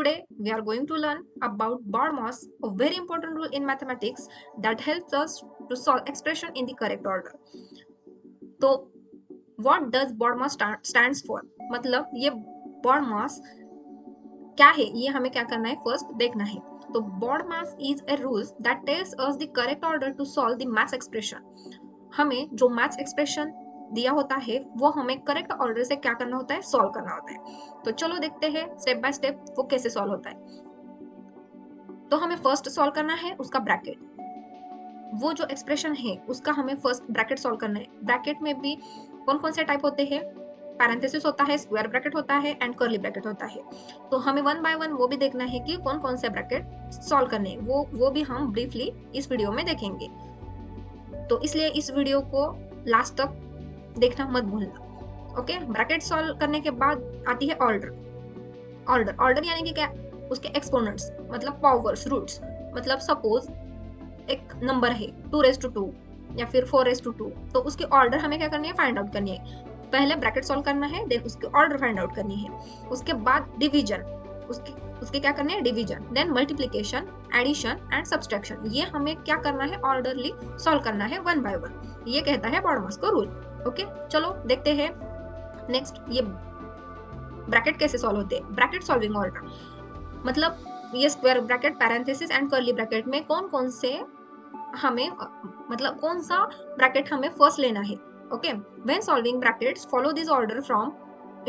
Today we are going to learn about BODMAS, a very important rule in mathematics that helps us to solve expression in the correct order. तो what does BODMAS stands for? मतलब ये BODMAS क्या है, ये हमें क्या करना है, फर्स्ट देखना है. तो BODMAS is a rule that tells us the correct order to solve the maths expression. हमें जो मैथ्स एक्सप्रेशन दिया होता है वो हमें करेक्ट ऑर्डर से क्या करना होता है, सॉल्व करना होता है. तो चलो देखते हैं स्टेप बाय स्टेप वो कैसे सॉल्व होता है. तो हमें फर्स्ट सॉल्व करना है उसका ब्रैकेट. वो जो एक्सप्रेशन है उसका हमें फर्स्ट ब्रैकेट सॉल्व करना है. ब्रैकेट में भी कौन कौन से टाइप होते हैं, पैरेंथेसिस होता है, स्क्वायर ब्रैकेट होता है एंड कर्ली ब्रैकेट होता है. तो हमें वन बाय वन वो भी देखना है कि कौन कौन से ब्रैकेट सॉल्व करने हैं. वो भी हम ब्रीफली इस वीडियो में देखेंगे. तो इसलिए इस वीडियो को लास्ट तक देखना मत भूलना. ओके, ब्रैकेट सॉल्व करने के बाद आती है ऑर्डर. ऑर्डर यानी कि क्या, उसके एक्सपोनेंट्स मतलब पावर्स, रूट्स. मतलब सपोज एक नंबर है 2 या फिर 4 तो उसकी ऑर्डर हमें क्या करनी है, फाइंड आउट करनी है. पहले ब्रैकेट सॉल्व करना है, देन उसकी ऑर्डर फाइंड आउट करनी है. उसके बाद डिवीजन, उसके क्या करने हैं, division, then multiplication, addition and subtraction. ये हमें क्या करना है, ऑर्डरली सॉल्व करना है वन बाय वन. ये कहता है BODMAS का रूल. ओके, चलो देखते हैं नेक्स्ट ये ब्रैकेट कैसे सॉल्व होते हैं. ब्रैकेट सॉल्विंग ऑर्डर मतलब ये square bracket, parenthesis and curly bracket में कौन कौन से हमें मतलब कौन सा ब्रैकेट हमें फर्स्ट लेना है. Okay, when solving brackets follow this order from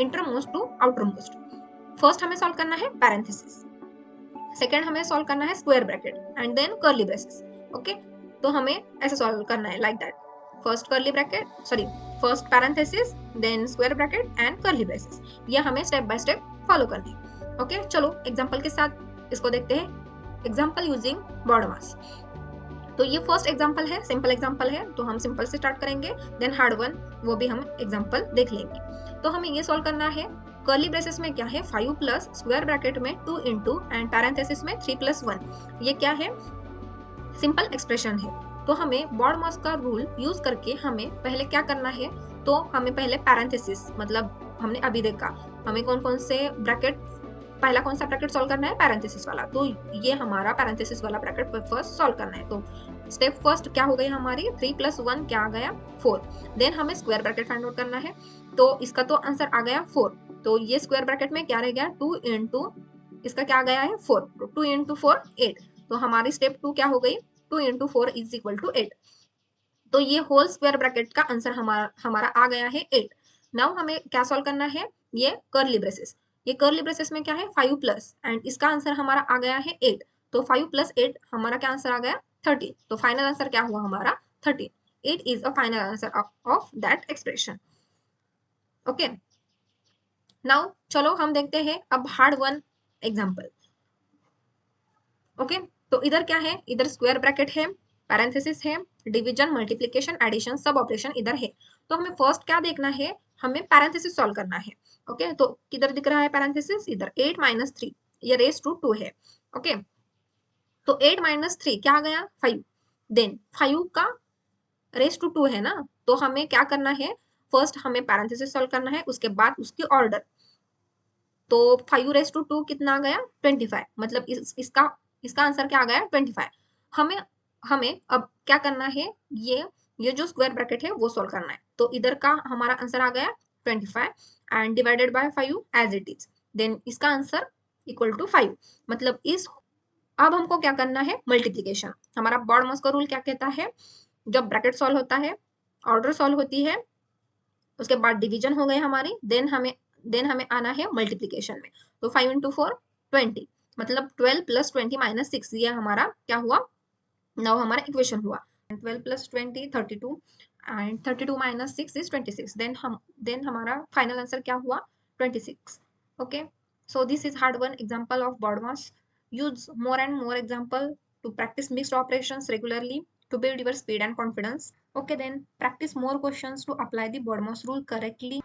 intermost to outermost. First हमें सॉल्व करना है पैरेंथेसिस, सेकेंड हमें सॉल्व करना है square bracket and then curly braces. Okay, तो हमें ऐसे सॉल्व करना है like that. First curly bracket, sorry first parenthesis, then square bracket and curly braces. ये हमें स्टेप बाय स्टेप फॉलो करनी है. ओके, चलो एग्जांपल के साथ इसको देखते हैं. Example using BODMAS. तो ये फर्स्ट एग्जांपल है, सिंपल एग्जांपल है, तो हम सिंपल से स्टार्ट करेंगे, देन हार्ड वन वो भी हम एग्जांपल देख लेंगे. तो हमें ये सॉल्व करना है. कर्ली ब्रेसेस में क्या है, 5 प्लस, स्क्वायर ब्रैकेट में 2 इंटू एंड पैरेंथेसिस में 3 प्लस 1. ये क्या है, सिंपल एक्सप्रेशन है. तो हमें BODMAS का रूल यूज करके हमें पहले क्या करना है, तो हमें पहले पैरेंथेसिस मतलब हमने अभी देखा हमें कौन कौन से ब्रैकेट, पहला कौन सा ब्रैकेट सॉल्व करना है, पैरेंथेसिस वाला. तो ये हमारा पैरेंथेसिस वाला ब्रैकेट फर्स्ट सॉल्व करना है. तो स्टेप फर्स्ट क्या हो गई हमारी, 3 प्लस 1 क्या आ गया, 4. देन हमें स्क्वायर ब्रैकेट फाइंड आउट करना है. तो इसका तो आंसर आ गया 4. तो ये स्क्वायर ब्रैकेट में क्या रह गया, 2 इंटू इसका क्या गया है 4. 2 इंटू 4 8. तो हमारी स्टेप 2 क्या हो गई, 2 इंटू 4 इज इक्वल टू 8. तो ये होल स्क्वायर ब्रैकेट का आंसर हमारा आ गया है 8. नाउ हमें क्या सॉल्व करना है, ये कर्ली ब्रेसेस. ये कर्ली ब्रेसेस में क्या है, 5 प्लस एंड इसका आंसर हमारा आ गया है 8. तो 5 प्लस 8 हमारा क्या आंसर आ गया, 13. तो फाइनल आंसर क्या हुआ हमारा, 13. 8 is a final answer of that expression. Okay, now चलो हम देखते हैं अब हार्ड वन एग्जाम्पल. ओके, तो इधर क्या है, इधर स्क्वायर ब्रैकेट है, पैरेंथेसिस है, डिवीजन, मल्टीप्लिकेशन, एडिशन, सब ऑपरेशन इधर है. तो हमें फर्स्ट क्या देखना है, हमें पैरेंथेसिस सॉल्व करना है. ओके, तो किधर दिख रहा है पैरेंथेसिस, इधर 8 माइनस 3, ये रेस टू 2 है. ओके, तो 8 माइनस 3 क्या आ गया, 5. देन 5 का रेस टू 2 है ना, तो हमें क्या करना है, फर्स्ट हमें पैरेंथेसिस सॉल्व करना है, उसके बाद उसकी ऑर्डर. तो 5 रेस टू 2 कितना आ गया, 25. मतलब इसका आंसर क्या आ गया, 25. हमें हमें अब क्या करना है, ये जो स्क्वायर ब्रैकेट है वो सॉल्व करना है. तो इधर का हमारा आंसर आ गया 25 and divided by 5 as it is. Then इसका आंसर इक्वल टू 5. मतलब अब हमको क्या करना है, मल्टीप्लीकेशन. हमारा BODMAS का रूल क्या कहता है, जब ब्रैकेट सॉल्व होता है, ऑर्डर सॉल्व होती है, उसके बाद डिवीजन हो गई हमारी, देन हमें आना है मल्टीप्लीकेशन में. तो 5 इंटू 4 20, मतलब 12 प्लस 20 माइनस 6, ये हमारा क्या हुआ, नाउ हमारा इक्वेशन हुआ. 12 plus 20 32 and 32 minus 6 is 26. Then हमारा फाइनल आंसर क्या हुआ, 26. Okay, so this is hard one example of BODMAS. Use more and more example to practice mixed operations regularly to build your speed and confidence. Okay, then practice more questions to apply the BODMAS rule correctly.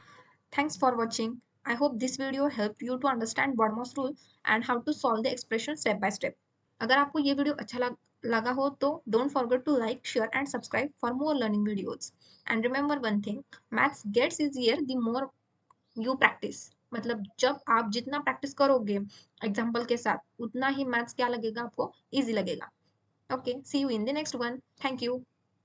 Thanks for watching. I hope this video helped you to understand BODMAS rule and how to solve the expression step by step. अगर आपको ये video अच्छा लगा हो तो don't forget to like, share and subscribe for more learning videos. And remember one thing, maths gets easier the more you practice. मतलब जब आप जितना प्रैक्टिस करोगे एग्जाम्पल के साथ, उतना ही मैथ्स क्या लगेगा आपको, इजी लगेगा। Okay, see you in the next one. Thank you.